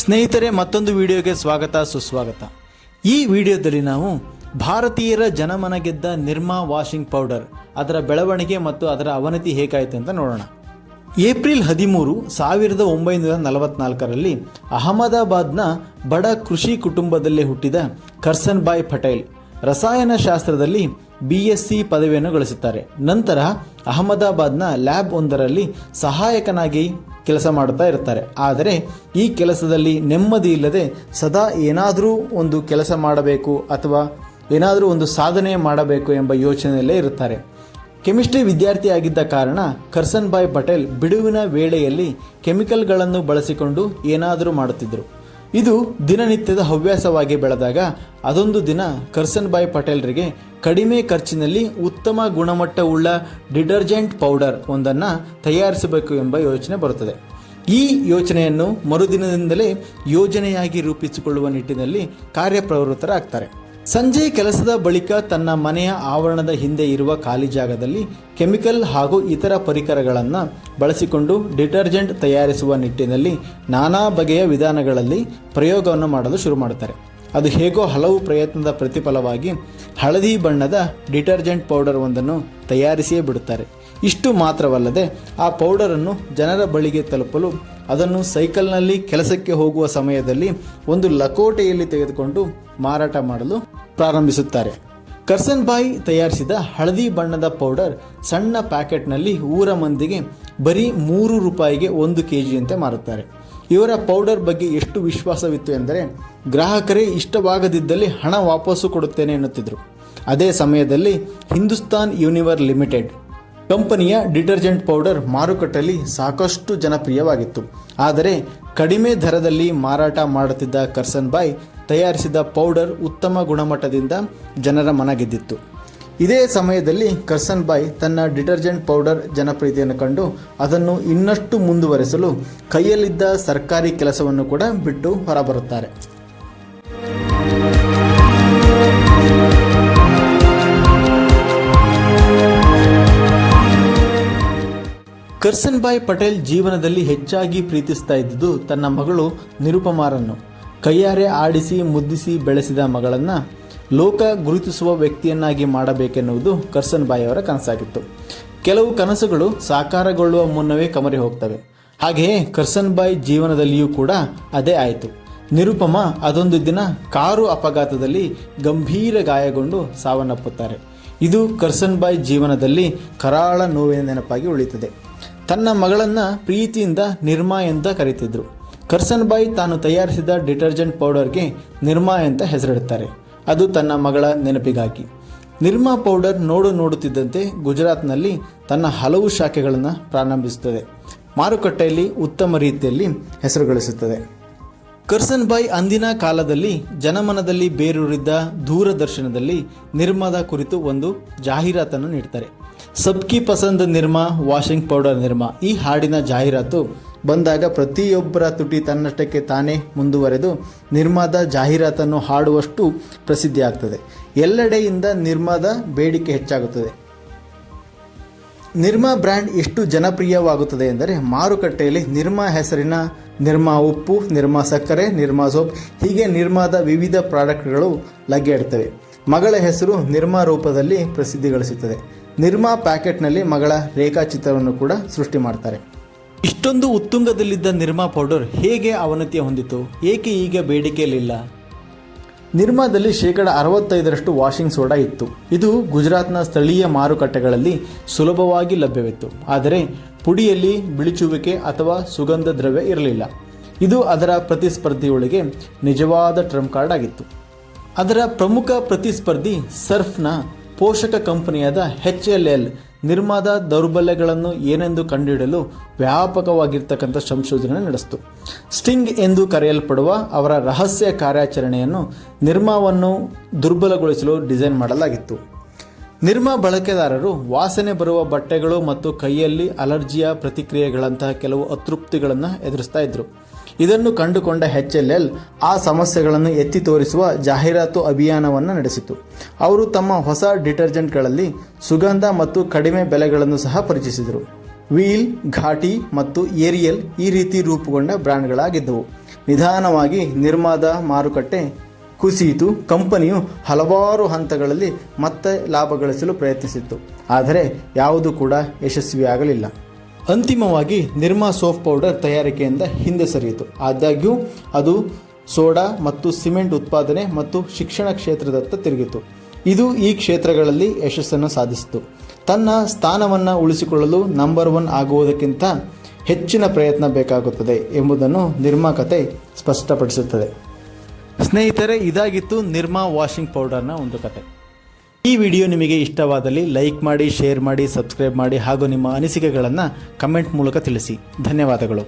ಸ್ನೇಹಿತರೆ, ಮತ್ತೊಂದು ವಿಡಿಯೋಗೆ ಸ್ವಾಗತ ಸುಸ್ವಾಗತ. ಈ ವಿಡಿಯೋದಲ್ಲಿ ನಾವು ಭಾರತೀಯರ ಜನಮನ ಗೆದ್ದ ನಿರ್ಮಾ ವಾಷಿಂಗ್ ಪೌಡರ್ ಅದರ ಬೆಳವಣಿಗೆ ಮತ್ತು ಅದರ ಅವನತಿ ಹೇಗಾಯಿತು ಅಂತ ನೋಡೋಣ. ಏಪ್ರಿಲ್ 13, 1944ರಲ್ಲಿ ಅಹಮದಾಬಾದ್ನ ಬಡ ಕೃಷಿ ಕುಟುಂಬದಲ್ಲಿ ಹುಟ್ಟಿದ ಕರ್ಸನ್ ಭಾಯ್ ಪಟೇಲ್ ರಸಾಯನಶಾಸ್ತ್ರದಲ್ಲಿ BSc ಪದವಿಯನ್ನು ಗಳಿಸುತ್ತಾರೆ. ನಂತರ ಅಹಮದಾಬಾದ್ನ ಲ್ಯಾಬ್ ಒಂದರಲ್ಲಿ ಸಹಾಯಕನಾಗಿ ಕೆಲಸ ಮಾಡುತ್ತಾ ಇರ್ತಾರೆ. ಆದರೆ ಈ ಕೆಲಸದಲ್ಲಿ ನೆಮ್ಮದಿ ಇಲ್ಲದೆ ಸದಾ ಏನಾದರೂ ಒಂದು ಕೆಲಸ ಮಾಡಬೇಕು ಅಥವಾ ಏನಾದರೂ ಒಂದು ಸಾಧನೆ ಮಾಡಬೇಕು ಎಂಬ ಯೋಚನೆಯಲ್ಲೇ ಇರುತ್ತಾರೆ. ಕೆಮಿಸ್ಟ್ರಿ ವಿದ್ಯಾರ್ಥಿಯಾಗಿದ್ದ ಕಾರಣ ಕರ್ಸನ್ ಭಾಯ್ ಪಟೇಲ್ ಬಿಡುವಿನ ವೇಳೆಯಲ್ಲಿ ಕೆಮಿಕಲ್ಗಳನ್ನು ಬಳಸಿಕೊಂಡು ಏನಾದರೂ ಮಾಡುತ್ತಿದ್ದರು. ಇದು ದಿನನಿತ್ಯದ ಹವ್ಯಾಸವಾಗಿ ಬೆಳೆದಾಗ ಅದೊಂದು ದಿನ ಕರ್ಸನ್ ಭಾಯ್ ಪಟೇಲ್ರಿಗೆ ಕಡಿಮೆ ಖರ್ಚಿನಲ್ಲಿ ಉತ್ತಮ ಗುಣಮಟ್ಟವುಳ್ಳ ಡಿಟರ್ಜೆಂಟ್ ಪೌಡರ್ ಒಂದನ್ನು ತಯಾರಿಸಬೇಕು ಎಂಬ ಯೋಚನೆ ಬರುತ್ತದೆ. ಈ ಯೋಚನೆಯನ್ನು ಮರುದಿನದಿಂದಲೇ ಯೋಜನೆಯಾಗಿ ರೂಪಿಸಿಕೊಳ್ಳುವ ನಿಟ್ಟಿನಲ್ಲಿ ಕಾರ್ಯಪ್ರವೃತ್ತರಾಗ್ತಾರೆ. ಸಂಜೆ ಕೆಲಸದ ಬಳಿಕ ತನ್ನ ಮನೆಯ ಆವರಣದ ಹಿಂದೆ ಇರುವ ಖಾಲಿ ಜಾಗದಲ್ಲಿ ಕೆಮಿಕಲ್ ಹಾಗೂ ಇತರ ಪರಿಕರಗಳನ್ನು ಬಳಸಿಕೊಂಡು ಡಿಟರ್ಜೆಂಟ್ ತಯಾರಿಸುವ ನಿಟ್ಟಿನಲ್ಲಿ ನಾನಾ ಬಗೆಯ ವಿಧಾನಗಳಲ್ಲಿ ಪ್ರಯೋಗವನ್ನು ಮಾಡಲು ಶುರು ಮಾಡುತ್ತಾರೆ. ಅದು ಹೇಗೋ ಹಲವು ಪ್ರಯತ್ನದ ಪ್ರತಿಫಲವಾಗಿ ಹಳದಿ ಬಣ್ಣದ ಡಿಟರ್ಜೆಂಟ್ ಪೌಡರ್ ಒಂದನ್ನು ತಯಾರಿಸಿಯೇ ಬಿಡುತ್ತಾರೆ. ಇಷ್ಟು ಮಾತ್ರವಲ್ಲದೆ ಆ ಪೌಡರನ್ನು ಜನರ ಬಳಿಗೆ ತಲುಪಲು ಅದನ್ನು ಸೈಕಲ್ನಲ್ಲಿ ಕೆಲಸಕ್ಕೆ ಹೋಗುವ ಸಮಯದಲ್ಲಿ ಒಂದು ಲಕೋಟೆಯಲ್ಲಿ ತೆಗೆದುಕೊಂಡು ಮಾರಾಟ ಮಾಡಲು ಪ್ರಾರಂಭಿಸುತ್ತಾರೆ. ಕರ್ಸನ್ ಭಾಯ್ ತಯಾರಿಸಿದ ಹಳದಿ ಬಣ್ಣದ ಪೌಡರ್ ಸಣ್ಣ ಪ್ಯಾಕೆಟ್ನಲ್ಲಿ ಊರ ಮಂದಿಗೆ ಬರೀ ₹3ಗೆ 1 kgಯಂತೆ ಮಾರುತ್ತಾರೆ. ಇವರ ಪೌಡರ್ ಬಗ್ಗೆ ಎಷ್ಟು ವಿಶ್ವಾಸವಿತ್ತು ಎಂದರೆ ಗ್ರಾಹಕರೇ ಇಷ್ಟವಾಗದಿದ್ದಲ್ಲಿ ಹಣ ವಾಪಸ್ಸು ಕೊಡುತ್ತೇನೆ ಎನ್ನುತ್ತಿದ್ದರು. ಅದೇ ಸಮಯದಲ್ಲಿ ಹಿಂದೂಸ್ತಾನ್ ಯೂನಿವರ್ ಲಿಮಿಟೆಡ್ ಕಂಪನಿಯ ಡಿಟರ್ಜೆಂಟ್ ಪೌಡರ್ ಮಾರುಕಟ್ಟೆಯಲ್ಲಿ ಸಾಕಷ್ಟು ಜನಪ್ರಿಯವಾಗಿತ್ತು. ಆದರೆ ಕಡಿಮೆ ದರದಲ್ಲಿ ಮಾರಾಟ ಮಾಡುತ್ತಿದ್ದ ಕರ್ಸನ್ ಭಾಯ್ ತಯಾರಿಸಿದ ಪೌಡರ್ ಉತ್ತಮ ಗುಣಮಟ್ಟದಿಂದ ಜನರ ಮನ ಗೆದ್ದಿತ್ತು. ಇದೇ ಸಮಯದಲ್ಲಿ ಕರ್ಸನ್ ಭಾಯ್ ತನ್ನ ಡಿಟರ್ಜೆಂಟ್ ಪೌಡರ್ ಜನಪ್ರಿಯತೆಯನ್ನು ಕಂಡು ಅದನ್ನು ಇನ್ನಷ್ಟು ಮುಂದುವರೆಸಲು ಕೈಯಲ್ಲಿದ್ದ ಸರ್ಕಾರಿ ಕೆಲಸವನ್ನು ಕೂಡ ಬಿಟ್ಟು ಹೊರಬರುತ್ತಾರೆ. ಕರ್ಸನ್ ಭಾಯ್ ಪಟೇಲ್ ಜೀವನದಲ್ಲಿ ಹೆಚ್ಚಾಗಿ ಪ್ರೀತಿಸ್ತಾ ಇದ್ದುದು ತನ್ನ ಮಗಳು ನಿರುಪಮಾರನ್ನು. ಕೈಯಾರೆ ಆಡಿಸಿ ಮುದ್ದಿಸಿ ಬೆಳೆಸಿದ ಮಗಳನ್ನು ಲೋಕ ಗುರುತಿಸುವ ವ್ಯಕ್ತಿಯನ್ನಾಗಿ ಮಾಡಬೇಕೆನ್ನುವುದು ಕರ್ಸನ್ ಭಾಯ್ ಅವರ ಕನಸಾಗಿತ್ತು. ಕೆಲವು ಕನಸುಗಳು ಸಾಕಾರಗೊಳ್ಳುವ ಮುನ್ನವೇ ಕಮರಿ ಹೋಗ್ತವೆ. ಹಾಗೆಯೇ ಕರ್ಸನ್ ಭಾಯ್ ಜೀವನದಲ್ಲಿಯೂ ಕೂಡ ಅದೇ ಆಯಿತು. ನಿರುಪಮ ಅದೊಂದು ದಿನ ಕಾರು ಅಪಘಾತದಲ್ಲಿ ಗಂಭೀರ ಗಾಯಗೊಂಡು ಸಾವನ್ನಪ್ಪುತ್ತಾರೆ. ಇದು ಕರ್ಸನ್ ಭಾಯ್ ಜೀವನದಲ್ಲಿ ಕರಾಳ ನೋವಿನ ನೆನಪಾಗಿ ಉಳಿಯುತ್ತದೆ. ತನ್ನ ಮಗಳನ್ನು ಪ್ರೀತಿಯಿಂದ ನಿರ್ಮಾ ಅಂತ ಕರೀತಿದ್ರು. ಕರ್ಸನ್ ಭಾಯ್ ತಾನು ತಯಾರಿಸಿದ ಡಿಟರ್ಜೆಂಟ್ ಪೌಡರ್ಗೆ ನಿರ್ಮಾ ಅಂತ ಹೆಸರಿಡುತ್ತಾರೆ. ಅದು ತನ್ನ ಮಗಳ ನೆನಪಿಗಾಗಿ. ನಿರ್ಮಾ ಪೌಡರ್ ನೋಡುತ್ತಿದ್ದಂತೆ ಗುಜರಾತ್ನಲ್ಲಿ ತನ್ನ ಹಲವು ಶಾಖೆಗಳನ್ನು ಪ್ರಾರಂಭಿಸುತ್ತದೆ. ಮಾರುಕಟ್ಟೆಯಲ್ಲಿ ಉತ್ತಮ ರೀತಿಯಲ್ಲಿ ಹೆಸರು ಗಳಿಸುತ್ತದೆ. ಕರ್ಸನ್ ಭಾಯ್ ಅಂದಿನ ಕಾಲದಲ್ಲಿ ಜನಮನದಲ್ಲಿ ಬೇರೂರಿದ್ದ ದೂರದರ್ಶನದಲ್ಲಿ ನಿರ್ಮಾದ ಕುರಿತು ಒಂದು ಜಾಹೀರಾತನ್ನು ನೀಡ್ತಾರೆ. ಸಬ್ಕಿ ಪಸಂದ್ ನಿರ್ಮಾ ವಾಷಿಂಗ್ ಪೌಡರ್ ನಿರ್ಮಾ. ಈ ಹಾಡಿನ ಜಾಹೀರಾತು ಬಂದಾಗ ಪ್ರತಿಯೊಬ್ಬರ ತುಟಿ ತನ್ನಷ್ಟಕ್ಕೆ ತಾನೇ ಮುಂದುವರೆದು ನಿರ್ಮಾದ ಜಾಹೀರಾತನ್ನು ಹಾಡುವಷ್ಟು ಪ್ರಸಿದ್ಧಿ ಆಗ್ತದೆ. ಎಲ್ಲೆಡೆಯಿಂದ ನಿರ್ಮಾದ ಬೇಡಿಕೆ ಹೆಚ್ಚಾಗುತ್ತದೆ. ನಿರ್ಮಾ ಬ್ರ್ಯಾಂಡ್ ಎಷ್ಟು ಜನಪ್ರಿಯವಾಗುತ್ತದೆ ಎಂದರೆ ಮಾರುಕಟ್ಟೆಯಲ್ಲಿ ನಿರ್ಮಾ ಹೆಸರಿನ ನಿರ್ಮಾ ಉಪ್ಪು, ನಿರ್ಮಾ ಸಕ್ಕರೆ, ನಿರ್ಮಾ ಸೋಪ್ ಹೀಗೆ ನಿರ್ಮಾದ ವಿವಿಧ ಪ್ರಾಡಕ್ಟ್ಗಳು ಲಗ್ಗೆಯಿಡ್ತವೆ. ಮಗಳ ಹೆಸರು ನಿರ್ಮಾ ರೂಪದಲ್ಲಿ ಪ್ರಸಿದ್ಧಿ ಗಳಿಸುತ್ತದೆ. ನಿರ್ಮಾ ಪ್ಯಾಕೆಟ್ನಲ್ಲಿ ಮಗಳ ರೇಖಾಚಿತ್ರವನ್ನು ಕೂಡ ಸೃಷ್ಟಿ ಮಾಡ್ತಾರೆ. ಇಷ್ಟೊಂದು ಉತ್ತುಂಗದಲ್ಲಿದ್ದ ನಿರ್ಮಾ ಪೌಡರ್ ಹೇಗೆ ಅವನತಿ ಹೊಂದಿತು? ಏಕೆ ಈಗ ಬೇಡಿಕೆಯಲ್ಲಿಲ್ಲ? ನಿರ್ಮಾದಲ್ಲಿ 65% ವಾಷಿಂಗ್ ಸೋಡಾ ಇತ್ತು. ಇದು ಗುಜರಾತ್ನ ಸ್ಥಳೀಯ ಮಾರುಕಟ್ಟೆಗಳಲ್ಲಿ ಸುಲಭವಾಗಿ ಲಭ್ಯವಿತ್ತು. ಆದರೆ ಪುಡಿಯಲ್ಲಿ ಬಿಳಿಚುವಿಕೆ ಅಥವಾ ಸುಗಂಧ ದ್ರವ್ಯ ಇರಲಿಲ್ಲ. ಇದು ಅದರ ಪ್ರತಿಸ್ಪರ್ಧಿಯೊಳಗೆ ನಿಜವಾದ ಟ್ರಂಪ್ ಕಾರ್ಡ್ ಆಗಿತ್ತು. ಅದರ ಪ್ರಮುಖ ಪ್ರತಿಸ್ಪರ್ಧಿ ಸರ್ಫ್ನ ಪೋಷಕ ಕಂಪನಿಯಾದ HLL ನಿರ್ಮಾದ ದೌರ್ಬಲ್ಯಗಳನ್ನು ಏನೆಂದು ಕಂಡುಹಿಡಲು ವ್ಯಾಪಕವಾಗಿರ್ತಕ್ಕಂಥ ಸಂಶೋಧನೆ ನಡೆಸಿತು. ಸ್ಟಿಂಗ್ ಎಂದು ಕರೆಯಲ್ಪಡುವ ಅವರ ರಹಸ್ಯ ಕಾರ್ಯಾಚರಣೆಯನ್ನು ನಿರ್ಮಾವನ್ನು ದುರ್ಬಲಗೊಳಿಸಲು ಡಿಸೈನ್ ಮಾಡಲಾಗಿತ್ತು. ನಿರ್ಮಾ ಬಳಕೆದಾರರು ವಾಸನೆ ಬರುವ ಬಟ್ಟೆಗಳು ಮತ್ತು ಕೈಯಲ್ಲಿ ಅಲರ್ಜಿಯ ಪ್ರತಿಕ್ರಿಯೆಗಳಂತಹ ಕೆಲವು ಅತೃಪ್ತಿಗಳನ್ನು ಎದುರಿಸ್ತಾ ಇದ್ರು. ಇದನ್ನು ಕಂಡುಕೊಂಡ HLL ಆ ಸಮಸ್ಯೆಗಳನ್ನು ಎತ್ತಿ ತೋರಿಸುವ ಜಾಹೀರಾತು ಅಭಿಯಾನವನ್ನು ನಡೆಸಿತು. ಅವರು ತಮ್ಮ ಹೊಸ ಡಿಟರ್ಜೆಂಟ್ಗಳಲ್ಲಿ ಸುಗಂಧ ಮತ್ತು ಕಡಿಮೆ ಬೆಲೆಗಳನ್ನು ಸಹ ಪರಿಚಯಿಸಿದರು. ವೀಲ್, ಘಾಟಿ ಮತ್ತು ಏರಿಯಲ್ ಈ ರೀತಿ ರೂಪುಗೊಂಡ ಬ್ರ್ಯಾಂಡ್ಗಳಾಗಿದ್ದವು. ನಿಧಾನವಾಗಿ ನಿರ್ಮಾದ ಮಾರುಕಟ್ಟೆ ಕುಸಿಯಿತು. ಕಂಪನಿಯು ಹಲವಾರು ಹಂತಗಳಲ್ಲಿ ಮತ್ತೆ ಲಾಭ ಗಳಿಸಲು ಪ್ರಯತ್ನಿಸಿತ್ತು, ಆದರೆ ಯಾವುದೂ ಕೂಡ ಯಶಸ್ವಿಯಾಗಲಿಲ್ಲ. ಅಂತಿಮವಾಗಿ ನಿರ್ಮಾ ಸೋಪ್ ಪೌಡರ್ ತಯಾರಿಕೆಯಿಂದ ಹಿಂದೆ ಸರಿಯಿತು. ಆದಾಗ್ಯೂ ಅದು ಸೋಡಾ ಮತ್ತು ಸಿಮೆಂಟ್ ಉತ್ಪಾದನೆ ಮತ್ತು ಶಿಕ್ಷಣ ಕ್ಷೇತ್ರದತ್ತ ತಿರುಗಿತು. ಇದು ಈ ಕ್ಷೇತ್ರಗಳಲ್ಲಿ ಯಶಸ್ಸನ್ನು ಸಾಧಿಸಿತು. ತನ್ನ ಸ್ಥಾನವನ್ನು ಉಳಿಸಿಕೊಳ್ಳಲು ನಂಬರ್ 1 ಆಗುವುದಕ್ಕಿಂತ ಹೆಚ್ಚಿನ ಪ್ರಯತ್ನ ಬೇಕಾಗುತ್ತದೆ ಎಂಬುದನ್ನು ನಿರ್ಮಾ ಕತೆ ಸ್ಪಷ್ಟಪಡಿಸುತ್ತದೆ. ಸ್ನೇಹಿತರೆ, ಇದಾಗಿತ್ತು ನಿರ್ಮಾ ವಾಷಿಂಗ್ ಪೌಡರ್ನ ಒಂದು ಕತೆ. ಈ ವಿಡಿಯೋ ನಿಮಗೆ ಇಷ್ಟವಾದಲ್ಲಿ ಲೈಕ್ ಮಾಡಿ, ಶೇರ್ ಮಾಡಿ, ಸಬ್ಸ್ಕ್ರೈಬ್ ಮಾಡಿ ಹಾಗೂ ನಿಮ್ಮ ಅನಿಸಿಕೆಗಳನ್ನು ಕಮೆಂಟ್ ಮೂಲಕ ತಿಳಿಸಿ. ಧನ್ಯವಾದಗಳು.